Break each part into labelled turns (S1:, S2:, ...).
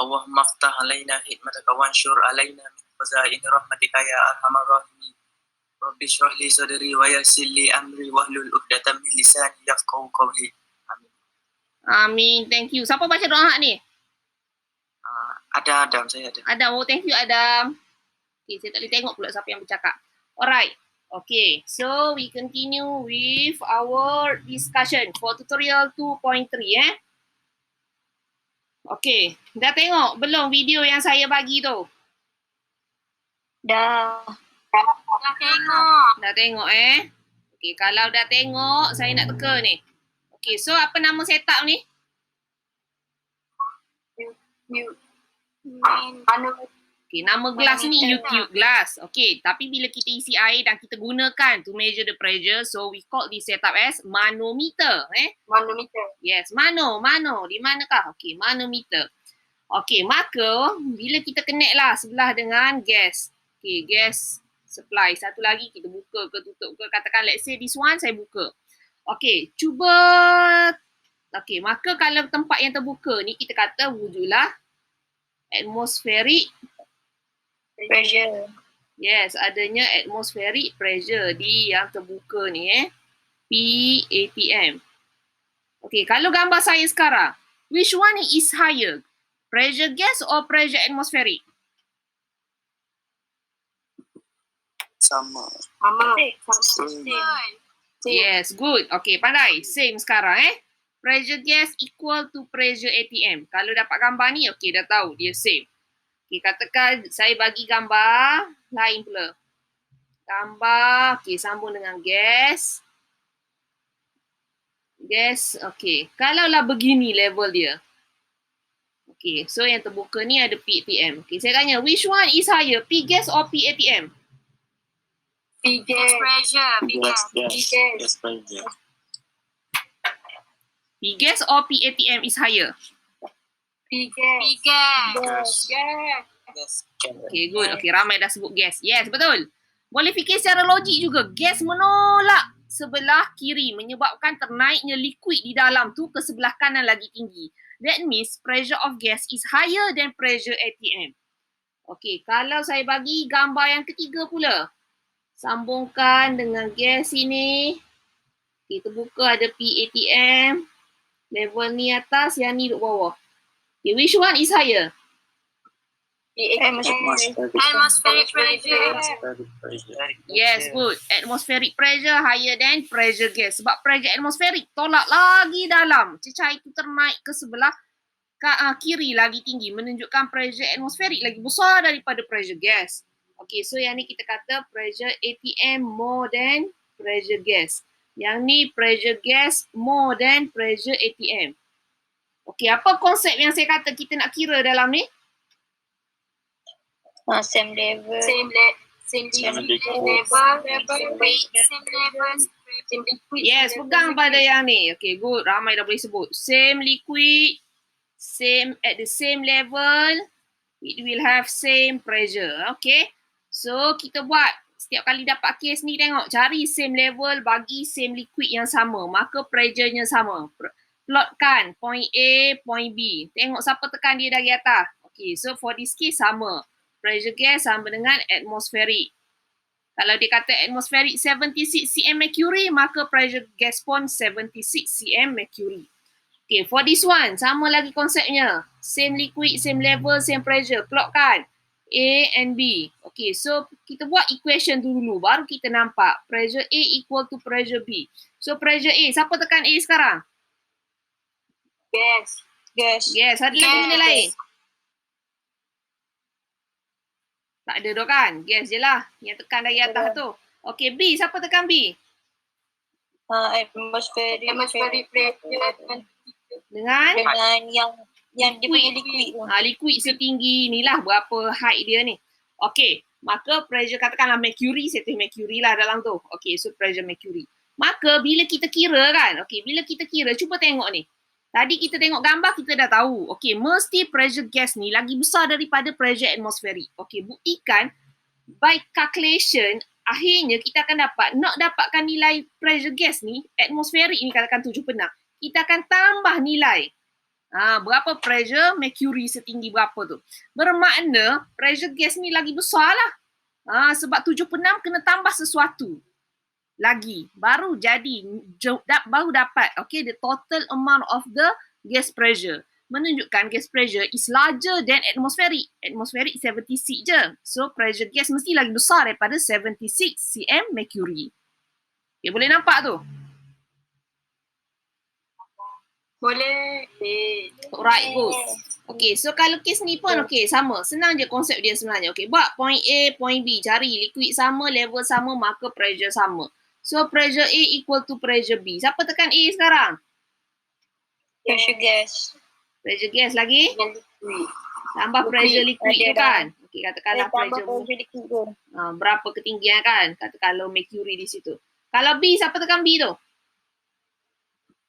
S1: اللهم افتح علينا حكمتك وانشر علينا من خزائن رحمتك يا أرحم الراحمين. رب اشرح لي صدري ويسر لي أمري واحلل عقدة من لساني يفقهوا قولي. Amin.
S2: Amin. Thank you. Siapa baca doa ni?
S1: Ada Adam, saya ada.
S2: Adam. Oh, thank you Adam. Okay, saya tak boleh tengok pula siapa yang bercakap. Alright. Okay, so we continue with our discussion for tutorial 2.3 Okay, dah tengok belum video yang saya bagi tu?
S3: Dah.
S4: Dah tengok.
S2: Dah tengok Okay, kalau dah tengok, saya nak teka ni. Okay, so apa nama setup ni? Okay, nama gelas ni YouTube glass. Okay, tapi bila kita isi air dan kita gunakan to measure the pressure, so we call this setup as manometer.
S3: Manometer.
S2: Yes, mano. Di manakah? Okay, manometer. Okay, maka bila kita connect lah sebelah dengan gas. Okay, gas supply. Satu lagi kita buka ke tutup ke. Katakan let's say this one saya buka. Okay, cuba. Okay, maka kalau tempat yang terbuka ni kita kata wujudlah atmospheric
S3: pressure.
S2: Yes, adanya atmospheric pressure di yang terbuka ni PATM. Okay, kalau gambar saya sekarang, which one is higher? Pressure gas or pressure atmospheric?
S1: Sama.
S2: Yes, good. Okay, pandai. Same sekarang Pressure gas equal to pressure ATM. Kalau dapat gambar ni, okay, dah tahu dia same. Okay, katakan saya bagi gambar lain pula. Gambar, okay, sambung dengan gas. Gas, okay. Kalaulah begini level dia. Okay, so yang terbuka ni ada PATM. Okay, saya tanya, which one is higher, P gas or PATM?
S3: P
S4: Gas pressure.
S1: Gas pressure.
S2: P gas or PATM is higher?
S3: P gas.
S1: Gas.
S2: Okay, good. Okay, ramai dah sebut gas. Yes, betul. Boleh fikir secara logik juga. Gas menolak sebelah kiri menyebabkan ternaiknya liquid di dalam tu ke sebelah kanan lagi tinggi. That means pressure of gas is higher than pressure ATM. Okay, kalau saya bagi gambar yang ketiga pula. Sambungkan dengan gas ini. Kita buka ada PATM. Level ni atas, yang ni duduk bawah. Okay, which one is higher?
S4: Atmospheric pressure.
S2: Yes, good. Atmospheric pressure higher than pressure gas. Sebab pressure atmospheric tolak lagi dalam. Cecair itu ternaik ke sebelah kiri lagi tinggi. Menunjukkan pressure atmospheric lagi besar daripada pressure gas. Okay, so yang ni kita kata pressure ATM more than pressure gas. Yang ni pressure gas more than pressure ATM. Okay, apa konsep yang saya kata kita nak kira dalam ni?
S3: Same level.
S2: Yes, pegang pada yang ni. Okay, good. Ramai dah boleh sebut. Same liquid, same at the same level, it will have same pressure. Okay, so kita buat setiap kali dapat case ni tengok, cari same level bagi same liquid yang sama, maka pressure-nya sama. Plotkan point A, point B. Tengok siapa tekan dia dari atas. Okay, so for this case sama. Pressure gas sama dengan atmospheric. Kalau dia kata atmospheric 76 cm mercury, maka pressure gas pun 76 cm mercury. Okay, for this one, sama lagi konsepnya. Same liquid, same level, same pressure. Plotkan A and B. Okay, so kita buat equation tu dulu. Baru kita nampak pressure A equal to pressure B. So pressure A, siapa tekan A sekarang?
S3: Gas.
S2: Yes, ada lagi benda lain? Tak ada tu kan? Gas je lah. Yang tekan dari atas tu. Okay, B. Siapa tekan B?
S3: Atmospheric pressure.
S2: Dengan
S3: yang dia punya liquid.
S2: Liquid setinggi ni lah. Berapa height dia ni. Okay. Maka pressure katakanlah mercury. Saya tulis mercury lah dalam tu. Okay. So pressure mercury. Maka bila kita kira kan. Okay. Bila kita kira. Cuba tengok ni. Tadi kita tengok gambar, kita dah tahu. Okay, mesti pressure gas ni lagi besar daripada pressure atmospheric. Okay, buktikan by calculation, akhirnya kita akan nak dapatkan nilai pressure gas ni, atmospheric ni katakan 7 penang. Kita akan tambah nilai. Berapa pressure mercury setinggi berapa tu. Bermakna pressure gas ni lagi besar lah. Sebab 76 kena tambah sesuatu lagi. Baru jadi, baru dapat the total amount of the gas pressure. Menunjukkan gas pressure is larger than atmospheric. Atmospheric 76 je. So pressure gas mesti lagi besar daripada 76 cm mercury. Okay, boleh nampak tu?
S3: Boleh.
S2: Alright, good. Okay, so kalau kes ni pun sama. Senang je konsep dia sebenarnya. Okay, buat point A, point B. Cari liquid sama, level sama, maka pressure sama. So pressure A equal to pressure B. Siapa tekan A sekarang?
S3: Pressure gas.
S2: Pressure gas lagi?
S3: Liquid.
S2: Tambah pressure liquid tu kan? Okay, katakanlah
S3: Tambah
S2: pressure
S3: pressure liquid tu.
S2: berapa ketinggian kan? Katakanlah mercury di situ. Kalau B, siapa tekan B tu?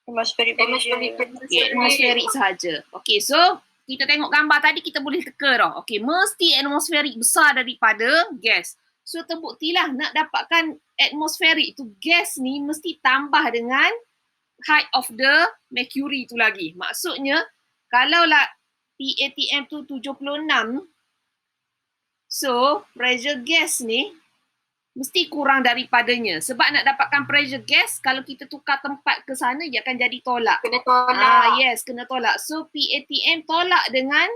S3: Atmospheric pressure.
S2: Okay, atmospheric sahaja. Okay, so kita tengok gambar tadi kita boleh teka tau. Okay, mesti atmospheric besar daripada gas. So terbuktilah nak dapatkan atmospheric tu gas ni mesti tambah dengan height of the mercury tu lagi. Maksudnya kalau lah PATM tu 76, so pressure gas ni mesti kurang daripadanya. Sebab nak dapatkan pressure gas, kalau kita tukar tempat ke sana, dia akan jadi tolak.
S3: Kena tolak.
S2: Yes, kena tolak. So PATM tolak dengan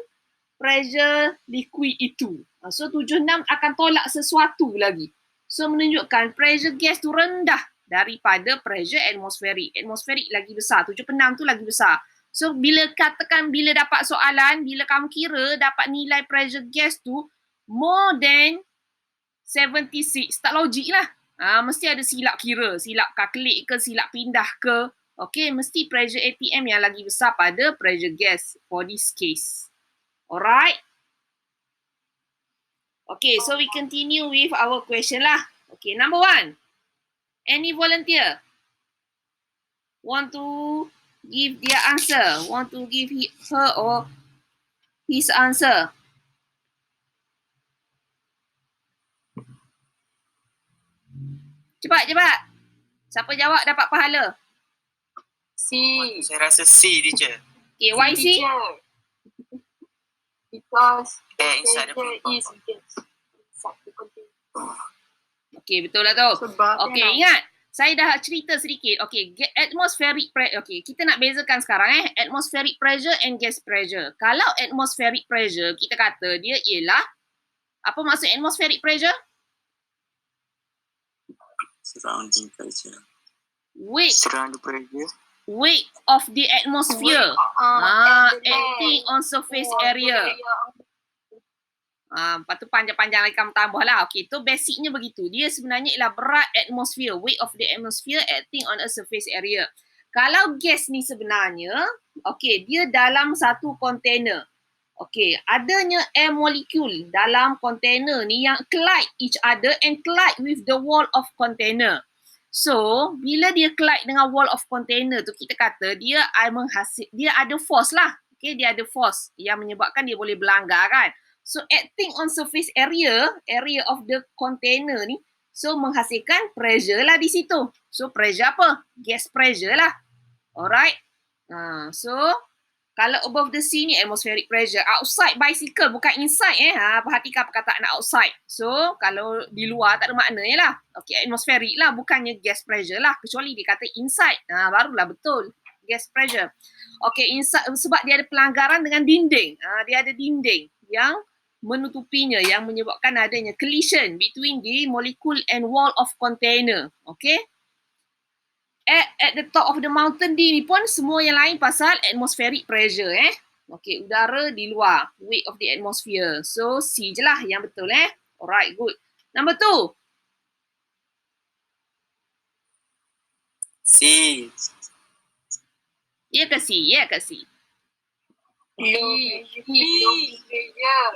S2: pressure liquid itu. So 76 akan tolak sesuatu lagi. So menunjukkan pressure gas tu rendah daripada pressure atmospheric. Atmospheric lagi besar, 76 tu lagi besar. So bila dapat soalan, bila kamu kira dapat nilai pressure gas tu more than 76, tak logik lah. Mesti ada silap kira, silap kalkulat ke, silap pindah ke. Okay, mesti pressure ATM yang lagi besar pada pressure gas for this case. Alright? Okay, so we continue with our question lah. Okay, number 1. Any volunteer want to give their answer? Want to give her or his answer? Cepat. Siapa jawab dapat pahala?
S3: C.
S1: Saya rasa C, teacher.
S2: Okay, why C?
S3: Because
S1: Inside the paper.
S3: is inside the container.
S2: Okay, betul lah tu.
S3: Sebab
S2: Okay, ingat. Saya dah cerita sedikit. Okay, atmospheric pressure. Okay, kita nak bezakan sekarang atmospheric pressure and gas pressure. Kalau atmospheric pressure, kita kata dia ialah, apa maksud atmospheric pressure?
S1: Surrounding pressure.
S2: Weight
S1: Surrounding pressure.
S2: of the atmosphere. Acting on surface area. Lepas tu panjang-panjang lagi kamu tambah lah. Okay, tu basicnya begitu. Dia sebenarnya ialah berat atmosphere. Weight of the atmosphere acting on a surface area. Kalau gas ni sebenarnya, okay, dia dalam satu container. Okay, adanya air molecule dalam container ni yang collide each other and collide with the wall of container. So, bila dia collide dengan wall of container tu, kita kata dia ada force lah. Okay, dia ada force yang menyebabkan dia boleh berlanggar kan. So, acting on surface area of the container ni, so menghasilkan pressure lah di situ. So, pressure apa? Gas pressure lah. Alright. So, kalau above the sea ni atmospheric pressure. Outside bicycle, bukan inside perhatikan perkataan outside. So, kalau di luar tak ada maknanya lah. Okay, atmospheric lah, bukannya gas pressure lah. Kecuali dia kata inside. Barulah betul. Gas pressure. Okay, inside sebab dia ada pelanggaran dengan dinding. Dia ada dinding yang menutupinya, yang menyebabkan adanya collision between the molecule and wall of container. Okay. At the top of the mountain ni pun semua yang lain pasal atmospheric pressure Okay, udara di luar, weight of the atmosphere. So C je lah yang betul Alright, good. Number 2.
S1: C.
S2: Ya ke C?
S3: low pressure.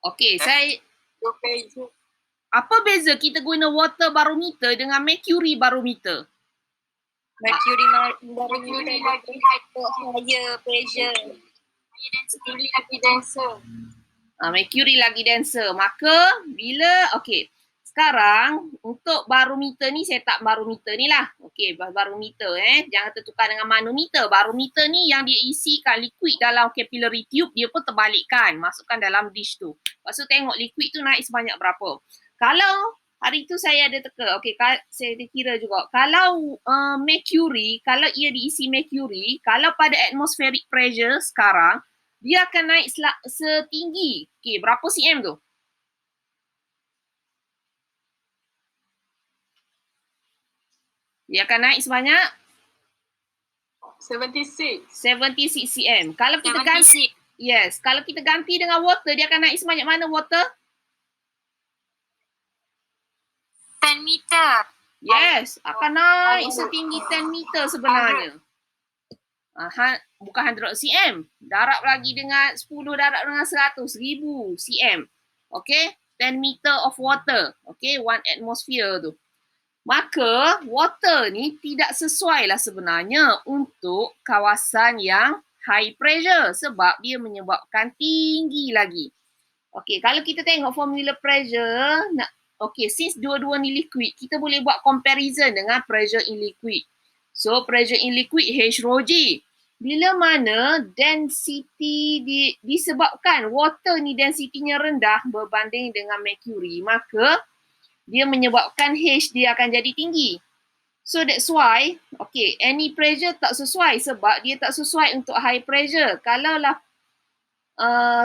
S2: Okay, saya
S3: Low pressure.
S2: apa beza kita guna water barometer dengan mercury barometer?
S3: Mercury lagi higher pressure. Mercury lagi denser.
S2: Mercury lagi denser. Maka bila, okay. sekarang untuk barometer ni, saya tak barometer ni lah. Okey, barometer jangan tertukar dengan manometer. Barometer ni yang dia isikan liquid dalam capillary tube, dia pun terbalikkan, masukkan dalam dish tu. Lepas tu tengok liquid tu naik sebanyak berapa. Kalau hari tu saya ada teka, okey, saya ada kira juga. Kalau mercury, kalau ia diisi mercury, kalau pada atmospheric pressure sekarang, dia akan naik setinggi, okey, berapa cm tu? Dia akan naik sebanyak
S3: 76.
S2: 76 cm. Kalau kita ganti,
S4: 76.
S2: kalau kita ganti dengan water, dia akan naik sebanyak mana water?
S4: 10 meter.
S2: Yes, akan naik setinggi 10 meter sebenarnya. Bukan 100 cm. Darab lagi dengan 10 darab dengan 100, 1000 cm. Okay, 10 meter of water. Okay, 1 atmosphere tu. Maka water ni tidak sesuai lah sebenarnya untuk kawasan yang high pressure sebab dia menyebabkan tinggi lagi. Okey, kalau kita tengok formula pressure, since dua-dua ni liquid, kita boleh buat comparison dengan pressure in liquid. So pressure in liquid H rho G. Bila mana density disebabkan water ni densitinya rendah berbanding dengan mercury, maka dia menyebabkan H dia akan jadi tinggi. So that's why, any pressure tak sesuai sebab dia tak sesuai untuk high pressure. Kalaulah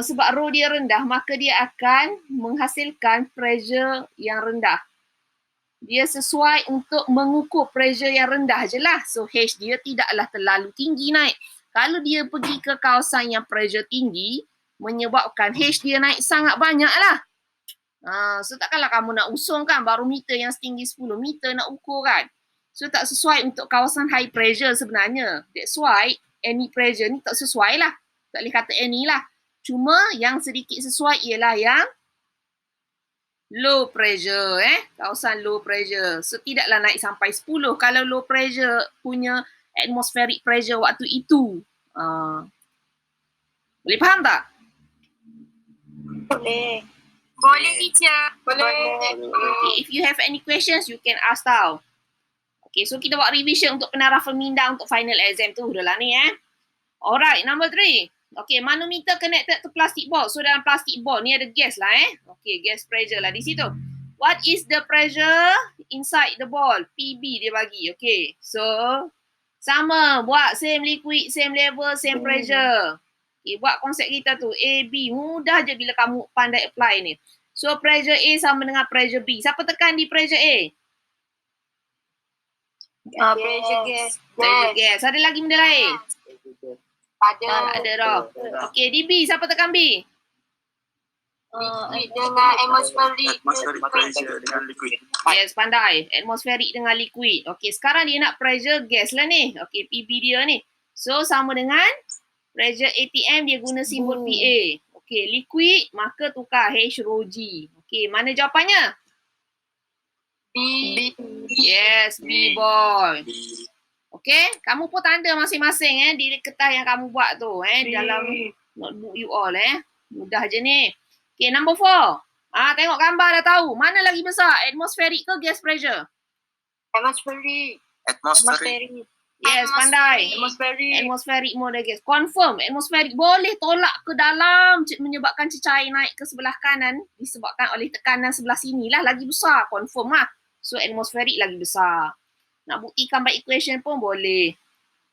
S2: sebab rho dia rendah, maka dia akan menghasilkan pressure yang rendah. Dia sesuai untuk mengukur pressure yang rendah je lah. So H dia tidaklah terlalu tinggi naik. Kalau dia pergi ke kawasan yang pressure tinggi, menyebabkan H dia naik sangat banyak lah. So takkanlah kamu nak usungkan barometer yang setinggi 10 meter nak ukur kan. So tak sesuai untuk kawasan high pressure sebenarnya. That's why any pressure ni tak sesuai lah. Tak boleh kata any lah. Cuma yang sedikit sesuai ialah yang low pressure kawasan low pressure. So tidaklah naik sampai 10 kalau low pressure punya atmospheric pressure waktu itu. Boleh faham tak?
S3: Boleh.
S4: Boleh teacher.
S2: Okay, if you have any questions, you can ask tau. Okay, so kita buat revision untuk penarafan minda untuk final exam tu. Dah lah ni Alright, number 3. Okay, manometer connected to plastic ball. So dalam plastic ball ni ada gas lah Okay, gas pressure lah di situ. What is the pressure inside the ball? PB dia bagi. Okay, so sama. Buat same liquid, same level, same pressure. Okay, buat konsep kita tu. A, B. Mudah je bila kamu pandai apply ni. So pressure A sama dengan pressure B. Siapa tekan di pressure A?
S3: Pressure gas.
S2: Pressure gas. Ada lagi benda lain?
S3: Ada.
S2: Ada dah. Okay, di B. Siapa tekan B?
S3: Dengan atmospheric
S1: pressure dengan liquid.
S2: Yes, pandai. Atmospheric dengan liquid. Okay, sekarang dia nak pressure gas lah ni. Okay, PB dia ni. So, sama dengan pressure ATM, dia guna simbol PA. Okay, liquid, maka tukar H rho G. Okay, mana jawapannya?
S3: B.
S2: Yes, B boy. Okay, kamu pun tanda masing-masing di kertas yang kamu buat tu dalam notebook you all Mudah je ni. Okay, number 4. Tengok gambar dah tahu. Mana lagi besar? Atmospheric ke gas pressure?
S3: Atmospheric.
S2: Yes, pandai.
S3: Atmospheric.
S2: Atmospheric mode gas. Confirm. Atmospheric boleh tolak ke dalam menyebabkan cecair naik ke sebelah kanan disebabkan oleh tekanan sebelah sini lah. Lagi besar. Confirm lah. So, atmospheric lagi besar. Nak buktikan by equation pun boleh.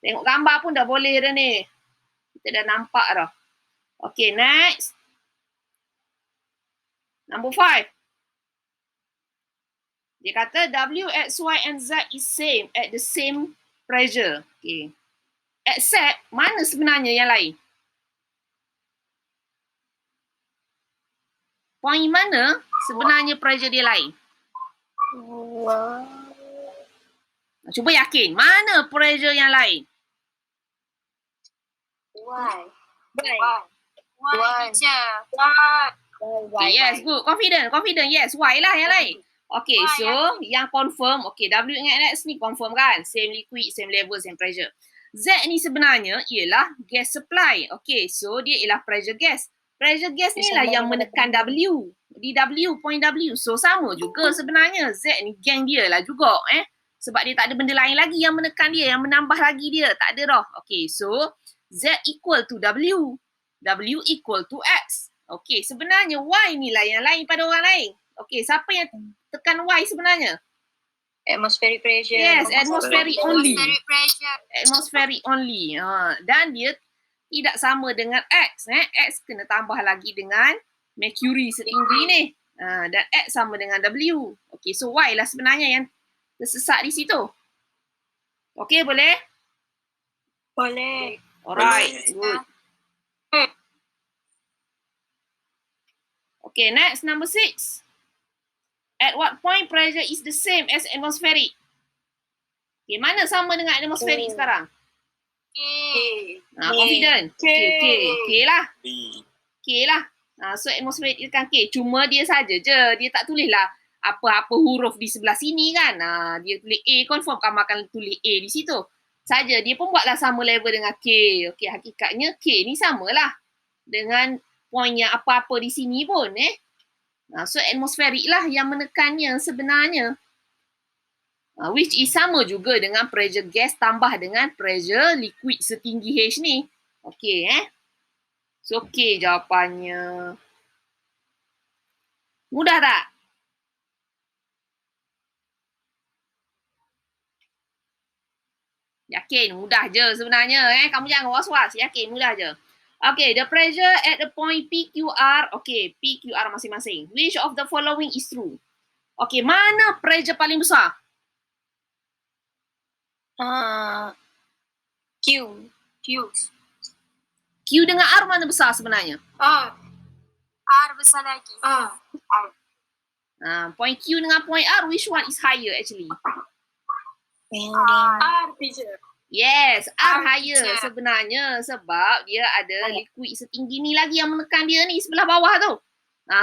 S2: Tengok gambar pun dah boleh dah ni. Kita dah nampak dah. Okay, next. Number 5. Dia kata W, X, Y and Z is same at the same pressure. Okay. Except, mana sebenarnya yang lain? Point mana sebenarnya pressure dia lain? Cuba yakin. Mana pressure yang lain?
S3: Why,
S4: teacher.
S2: Okay, yes, good. Confident. Yes, Y lah yang lain. Okay, so yang confirm, okay, W dengan X ni confirm kan? Same liquid, same level, same pressure. Z ni sebenarnya ialah gas supply. Okay, so dia ialah pressure gas. Pressure gas ni lah yang menekan W. di W, point W. So sama juga sebenarnya. Z ni gang dia lah juga sebab dia tak ada benda lain lagi yang menekan dia, yang menambah lagi dia. Tak ada dah. Okay, so Z equal to W. W equal to X. Okay, sebenarnya Y ni lah yang lain pada orang lain. Okay, siapa yang tekan Y sebenarnya?
S3: Atmospheric pressure.
S2: Yes, atmospheric only.
S4: Atmospheric pressure.
S2: Atmospheric only. Dan dia tidak sama dengan X. X kena tambah lagi dengan mercury setinggi ni. Dan X sama dengan W. Okay, so Y lah sebenarnya yang tersesat di situ. Okay, boleh?
S3: Boleh.
S2: Alright,
S1: Boleh.
S2: good. Okay, next, number 6. At what point pressure is the same as atmospheric? Okay, mana sama dengan atmospheric sekarang?
S4: Okay.
S2: Confident?
S3: K.
S2: K lah.
S1: B.
S2: K lah. So atmospheric dia kan K. Cuma dia saja je. Dia tak tulis lah apa-apa huruf di sebelah sini kan. Dia tulis A, confirm kamu akan tulis A di situ. Saja dia pun buatlah sama level dengan K. Okay, hakikatnya K ni samalah dengan point yang apa-apa di sini pun so atmospheric lah yang menekannya sebenarnya. Which is sama juga dengan pressure gas tambah dengan pressure liquid setinggi H ni. Okay So okay jawapannya. Mudah tak? Yakin mudah je sebenarnya Kamu jangan was-was. Yakin mudah je. Okay, the pressure at the point PQR. Okay, PQR masing-masing. Which of the following is true? Okay, mana pressure paling besar?
S3: Q.
S2: Q dengan R mana besar sebenarnya?
S4: R besar lagi.
S2: Point Q dengan point R, which one is higher actually?
S3: R, teacher.
S2: Yes, R
S4: R
S2: higher
S4: teacher.
S2: sebenarnya sebab dia ada liquid setinggi ni lagi yang menekan dia ni sebelah bawah tu.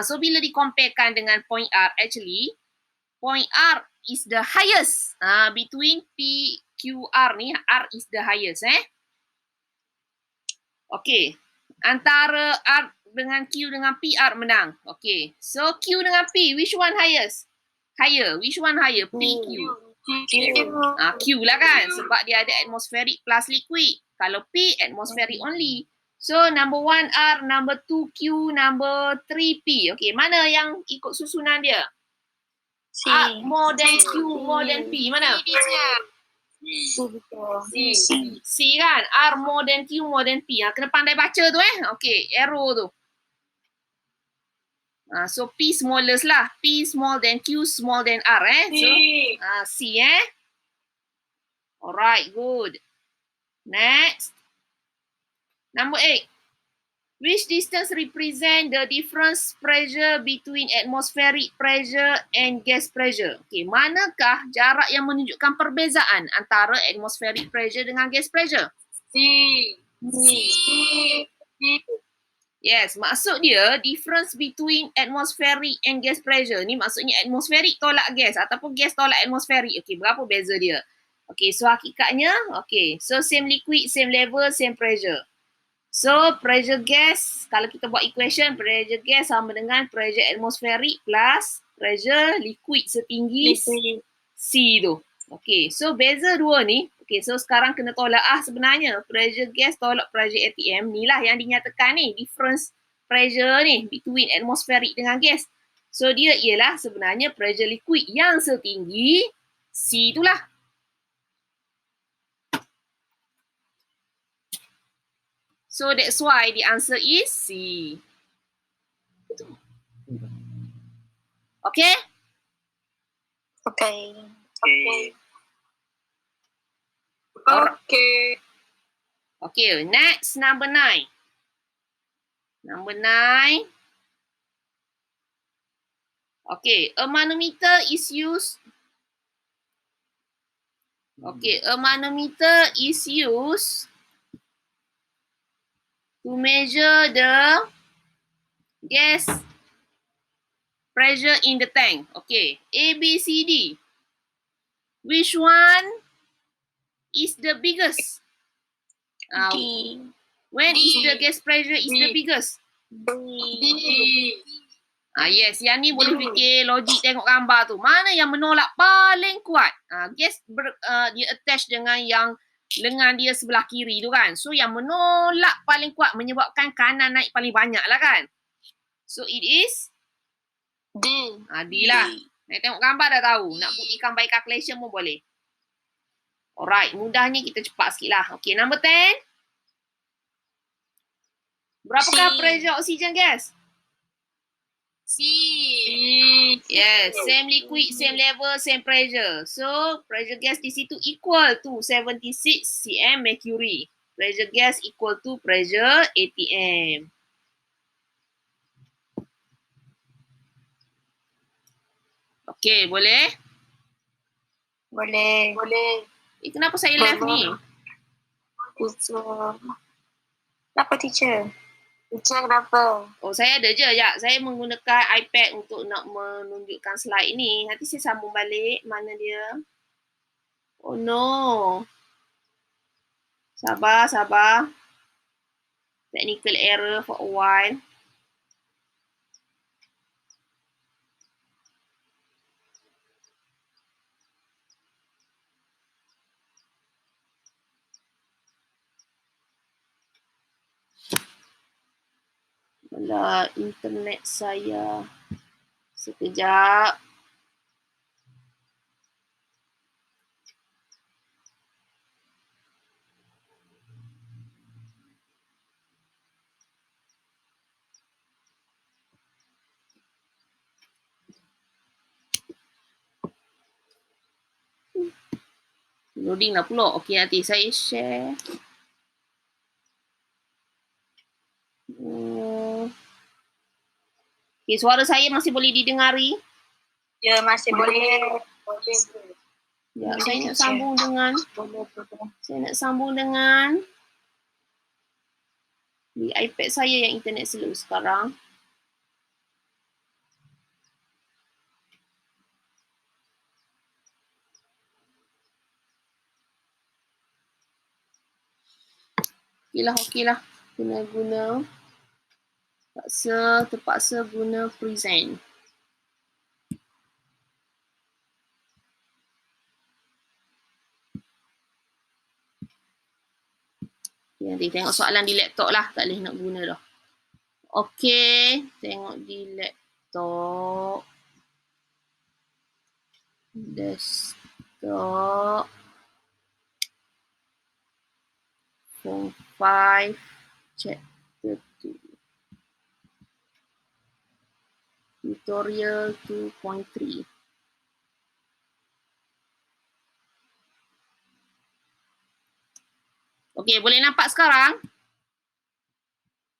S2: So bila dikomparekan dengan point R, actually point R is the highest. Between P, Q, R ni, R is the highest Okay. Antara R dengan Q dengan P, R menang. Okay. So Q dengan P, which one highest? Higher. Which one higher? P, Q. Q lah kan sebab dia ada atmospheric plus liquid. Kalau P atmospheric only. So number 1 R, number 2 Q, number 3 P. Okay, mana yang ikut susunan dia?
S3: C.
S2: R more than Q more than P. Mana?
S4: Teacher.
S2: C kan? R more than Q more than P. Kena pandai baca tu Okay, arrow tu. So P smallest lah. P small than Q small than R So C Alright, good. Next. Number 8. Which distance represent the difference pressure between atmospheric pressure and gas pressure? Okay, manakah jarak yang menunjukkan perbezaan antara atmospheric pressure dengan gas pressure? Yes, maksud dia difference between atmospheric and gas pressure. Ni maksudnya atmospheric tolak gas ataupun gas tolak atmospheric. Okay, berapa beza dia? Okay, so hakikatnya, okay. So same liquid, same level, same pressure. So pressure gas, kalau kita buat equation, pressure gas sama dengan pressure atmospheric plus pressure liquid setinggi C tu. Okay, so beza dua ni. Okay, so sekarang kena tolak sebenarnya. Pressure gas tolak pressure ATM. Ni lah yang dinyatakan ni. Difference pressure ni between atmospheric dengan gas. So dia ialah sebenarnya pressure liquid yang setinggi C itulah. So that's why the answer is C. Okay?
S3: Okay.
S2: Okay, next, number 9. Number 9. Okay, a manometer is used. Okay, a manometer is used to measure the gas pressure in the tank. Okay, A, B, C, D. Which one is the biggest?
S3: D.
S2: When is the gas pressure is the biggest?
S3: D.
S2: Yes, yang ni boleh fikir logik tengok gambar tu. Mana yang menolak paling kuat? Gas dia attach dengan yang lengan dia sebelah kiri tu kan. So yang menolak paling kuat menyebabkan kanan naik paling banyak lah kan. So it is
S3: D.
S2: D lah. Nak tengok gambar dah tahu. Nak buktikan by calculation pun boleh. Alright, mudahnya kita cepat sikit lah. Okay, number 10. Berapakah
S3: C.
S2: pressure oxygen gas?
S4: C.
S2: Yes, same liquid, same level, same pressure. So, pressure gas di situ equal to 76 cm mercury. Pressure gas equal to pressure ATM. Okay, boleh?
S3: Boleh.
S2: Kenapa saya left ni?
S3: Teacher. Kenapa teacher? Teacher kenapa?
S2: Oh, saya ada je. Ya, saya menggunakan iPad untuk nak menunjukkan slide ni. Nanti saya sambung balik. Mana dia? Oh no. Sabar. Technical error for a while. Alah, internet saya. Sekejap. Loading lah pula. Okey, nanti saya share. Okey, suara saya masih boleh didengari?
S3: Ya, masih boleh.
S2: Ya, saya nak sambung dengan di iPad saya yang internet slow sekarang. Okey lah. Guna. Terpaksa guna present. Nanti tengok soalan di laptop lah. Tak boleh nak guna dah. Okey. Tengok di laptop. Desktop. Form 5. Chapter 2. Tutorial 2.3. Okey, boleh nampak sekarang?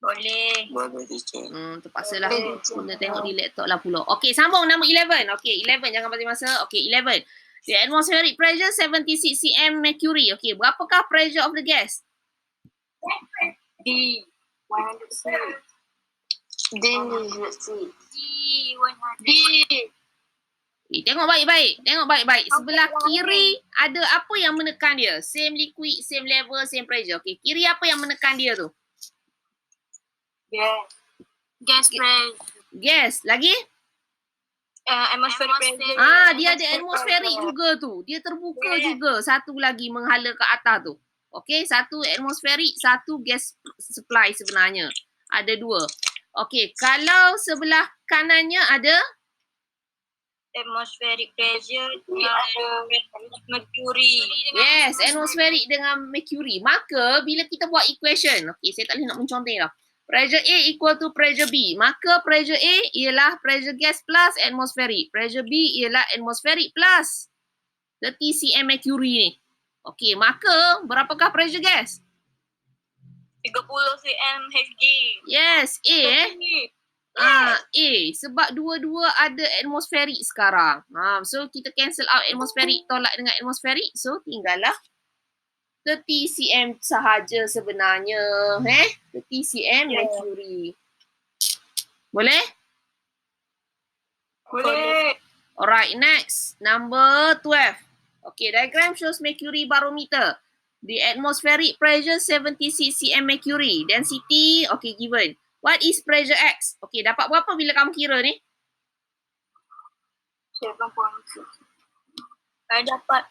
S3: Boleh.
S1: teacher.
S2: Terpaksalah guna tengok di laptop lah pula. Okey, sambung nombor 11. Okey, 11 jangan bagi masa. Okey, 11. The atmospheric pressure 76 cm mercury. Okey, berapakah pressure of the gas?
S3: D. 100. D.
S2: Tengok baik-baik. Sebelah kiri ada apa yang menekan dia? Same liquid, same level, same pressure. Okey, kiri apa yang menekan dia tu?
S4: Gas pressure.
S2: Gas. Lagi?
S3: Atmospheric pressure.
S2: Dia ada atmospheric juga tu. Dia terbuka juga. Satu lagi menghala ke atas tu. Okey, satu atmospheric, satu gas supply sebenarnya. Ada dua. Okey, kalau sebelah kanannya ada?
S3: Atmospheric pressure mercury.
S2: Yes, atmospheric dengan mercury. Maka bila kita buat equation, okey, saya tak boleh nak mencontoh dah. Pressure A equal to pressure B. Maka pressure A ialah pressure gas plus atmospheric. Pressure B ialah atmospheric plus 30 cm mercury ni. Okey, maka berapakah pressure gas?
S3: 30 cm Hg.
S2: Yes, A sebab dua-dua ada atmospheric sekarang. So kita cancel out atmospheric, tolak dengan atmospheric. So tinggallah 30 cm sahaja sebenarnya. 30 cm mercury. Boleh?
S3: Boleh.
S2: Alright, next. Number 12. Okay, diagram shows mercury barometer. The atmospheric pressure 76 cm mercury. Density, okay, given. What is pressure X? Okay, dapat berapa bila kamu kira ni?
S3: 7.6. Saya dapat